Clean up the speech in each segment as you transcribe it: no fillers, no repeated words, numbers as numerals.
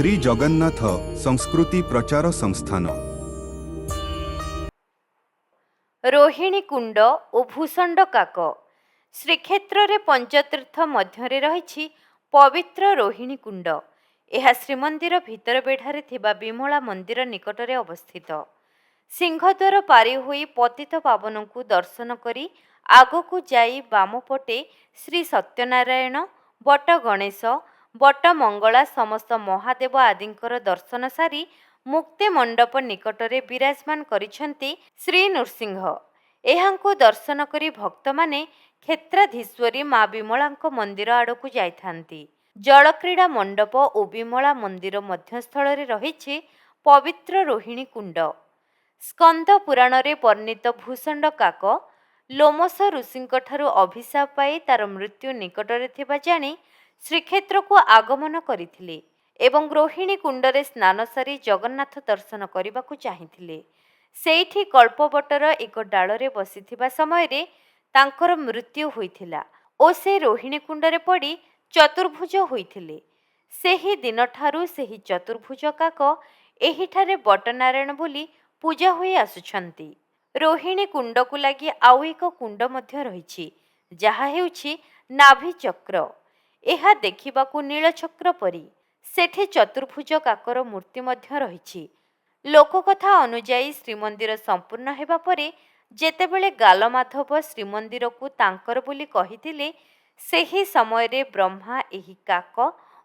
ଶ୍ରୀ ଜଗନ୍ନାଥ ସଂସ୍କୃତି ପ୍ରଚାର ସଂସ୍ଥାନ। ରୋହିଣୀ କୁଣ୍ଡ ଓ ଭୂଷଣ୍ଡ କାକ। ଶ୍ରୀକ୍ଷେତ୍ରରେ ପଞ୍ଚତୀର୍ଥ ମଧ୍ୟରେ ରହିଛି ପବିତ୍ର ରୋହିଣୀ କୁଣ୍ଡ। ଏହା ଶ୍ରୀମନ୍ଦିର ଭିତର ବେଢ଼ାରେ ଥିବା ବିମଳା ମନ୍ଦିର ନିକଟରେ ଅବସ୍ଥିତ। ସିଂହଦ୍ୱାର ପାରି ହୋଇ ପତିତ ପାବନଙ୍କୁ ଦର୍ଶନ କରି ଆଗକୁ ଯାଇ ବାମପଟେ ଶ୍ରୀ ସତ୍ୟନାରାୟଣ, ବଟ ଗଣେଶ, ବଟ ମଙ୍ଗଳା ସମସ୍ତ ମହାଦେବ ଆଦିଙ୍କର ଦର୍ଶନ ସାରି ମୁକ୍ତି ମଣ୍ଡପ ନିକଟରେ ବିରାଜମାନ କରିଛନ୍ତି ଶ୍ରୀ ନୃସିଂହ। ଏହାଙ୍କୁ ଦର୍ଶନ କରି ଭକ୍ତମାନେ କ୍ଷେତ୍ରାଧୀଶ୍ୱରୀ ମା ବିମଳାଙ୍କ ମନ୍ଦିର ଆଡ଼କୁ ଯାଇଥାନ୍ତି। ଜଳକ୍ରୀଡ଼ା ମଣ୍ଡପ ଓ ବିମଳା ମନ୍ଦିର ମଧ୍ୟସ୍ଥଳରେ ରହିଛି ପବିତ୍ର ରୋହିଣୀ କୁଣ୍ଡ। ସ୍କନ୍ଦ ପୁରାଣରେ ବର୍ଣ୍ଣିତ ଭୂଷଣ୍ଡ କାକ ଲୋମସ ଋଷିଙ୍କଠାରୁ ଅଭିଶାପ ପାଇ ତାର ମୃତ୍ୟୁ ନିକଟରେ ଥିବା ଜାଣି ଶ୍ରୀକ୍ଷେତ୍ରକୁ ଆଗମନ କରିଥିଲେ ଏବଂ ରୋହିଣୀ କୁଣ୍ଡରେ ସ୍ନାନ ସାରି ଜଗନ୍ନାଥ ଦର୍ଶନ କରିବାକୁ ଚାହିଁଥିଲେ। ସେଇଠି କଳ୍ପବଟର ଏକ ଡାଳରେ ବସିଥିବା ସମୟରେ ତାଙ୍କର ମୃତ୍ୟୁ ହୋଇଥିଲା ଓ ସେ ରୋହିଣୀ କୁଣ୍ଡରେ ପଡ଼ି ଚତୁର୍ଭୁଜ ହୋଇଥିଲେ। ସେହି ଦିନଠାରୁ ସେହି ଚତୁର୍ଭୁଜ କାକ ଏହିଠାରେ ବଟନାରାୟଣ ବୋଲି ପୂଜା ହୋଇ ଆସୁଛନ୍ତି। ରୋହିଣୀ କୁଣ୍ଡକୁ ଲାଗି ଆଉ ଏକ କୁଣ୍ଡ ମଧ୍ୟ ରହିଛି, ଯାହା ହେଉଛି ନାଭିଚକ୍ର। ଏହା ଦେଖିବାକୁ ନୀଳଚକ୍ର ପରି। ସେଠି ଚତୁର୍ଭୁଜ କାକର ମୂର୍ତ୍ତି ମଧ୍ୟ ରହିଛି। ଲୋକକଥା ଅନୁଯାୟୀ ଶ୍ରୀମନ୍ଦିର ସମ୍ପୂର୍ଣ୍ଣ ହେବା ପରେ ଯେତେବେଳେ ଗାଲମାଧବ ଶ୍ରୀମନ୍ଦିରକୁ ତାଙ୍କର ବୋଲି କହିଥିଲେ, ସେହି ସମୟରେ ବ୍ରହ୍ମା ଏହି କାକ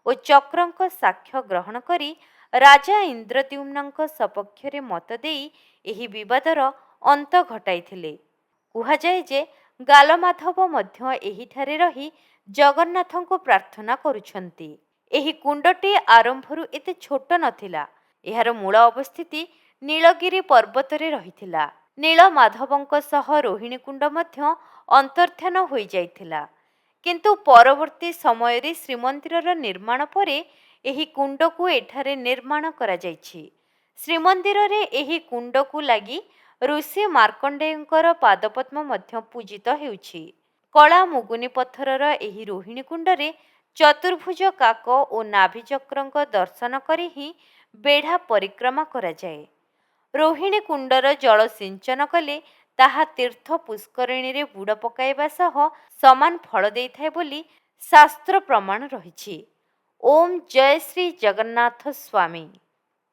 ଓ ଚକ୍ରଙ୍କ ସାକ୍ଷ୍ୟ ଗ୍ରହଣ କରି ରାଜା ଇନ୍ଦ୍ରଦ୍ୟୁମ୍ନଙ୍କ ସପକ୍ଷରେ ମତ ଦେଇ ଏହି ବିବାଦର ଅନ୍ତ ଘଟାଇଥିଲେ। କୁହାଯାଏ ଯେ ଗାଲମାଧବ ମଧ୍ୟ ଏହିଠାରେ ରହି ଜଗନ୍ନାଥଙ୍କୁ ପ୍ରାର୍ଥନା କରୁଛନ୍ତି। ଏହି କୁଣ୍ଡଟି ଆରମ୍ଭରୁ ଏତେ ଛୋଟ ନଥିଲା। ଏହାର ମୂଳ ଅବସ୍ଥିତି ନୀଳଗିରି ପର୍ବତରେ ରହିଥିଲା। ନୀଳମାଧବଙ୍କ ସହ ରୋହିଣୀ କୁଣ୍ଡ ମଧ୍ୟ ଅନ୍ତର୍ଦ୍ଧାନ ହୋଇଯାଇଥିଲା। କିନ୍ତୁ ପରବର୍ତ୍ତୀ ସମୟରେ ଶ୍ରୀମନ୍ଦିରର ନିର୍ମାଣ ପରେ ଏହି କୁଣ୍ଡକୁ ଏଠାରେ ନିର୍ମାଣ କରାଯାଇଛି। ଶ୍ରୀମନ୍ଦିରରେ ଏହି କୁଣ୍ଡକୁ ଲାଗି ଋଷି ମାର୍କଣ୍ଡେୟଙ୍କର ପାଦପଦ୍ମ ମଧ୍ୟ ପୂଜିତ ହେଉଛି। କଳା ମୁଗୁନି ପଥରର ଏହି ରୋହିଣୀ କୁଣ୍ଡରେ ଚତୁର୍ଭୁଜ କାକ ଓ ନାଭିଚକ୍ରଙ୍କ ଦର୍ଶନ କରି ହିଁ ବେଢ଼ା ପରିକ୍ରମା କରାଯାଏ। ରୋହିଣୀ କୁଣ୍ଡର ଜଳ ସିଞ୍ଚନ କଲେ ତାହା ତୀର୍ଥ ପୁଷ୍କରିଣୀରେ ବୁଡ଼ ପକାଇବା ସହ ସମାନ ଫଳ ଦେଇଥାଏ ବୋଲି ଶାସ୍ତ୍ର ପ୍ରମାଣ ରହିଛି। ଓମ୍ ଜୟ ଶ୍ରୀ ଜଗନ୍ନାଥ ସ୍ୱାମୀ।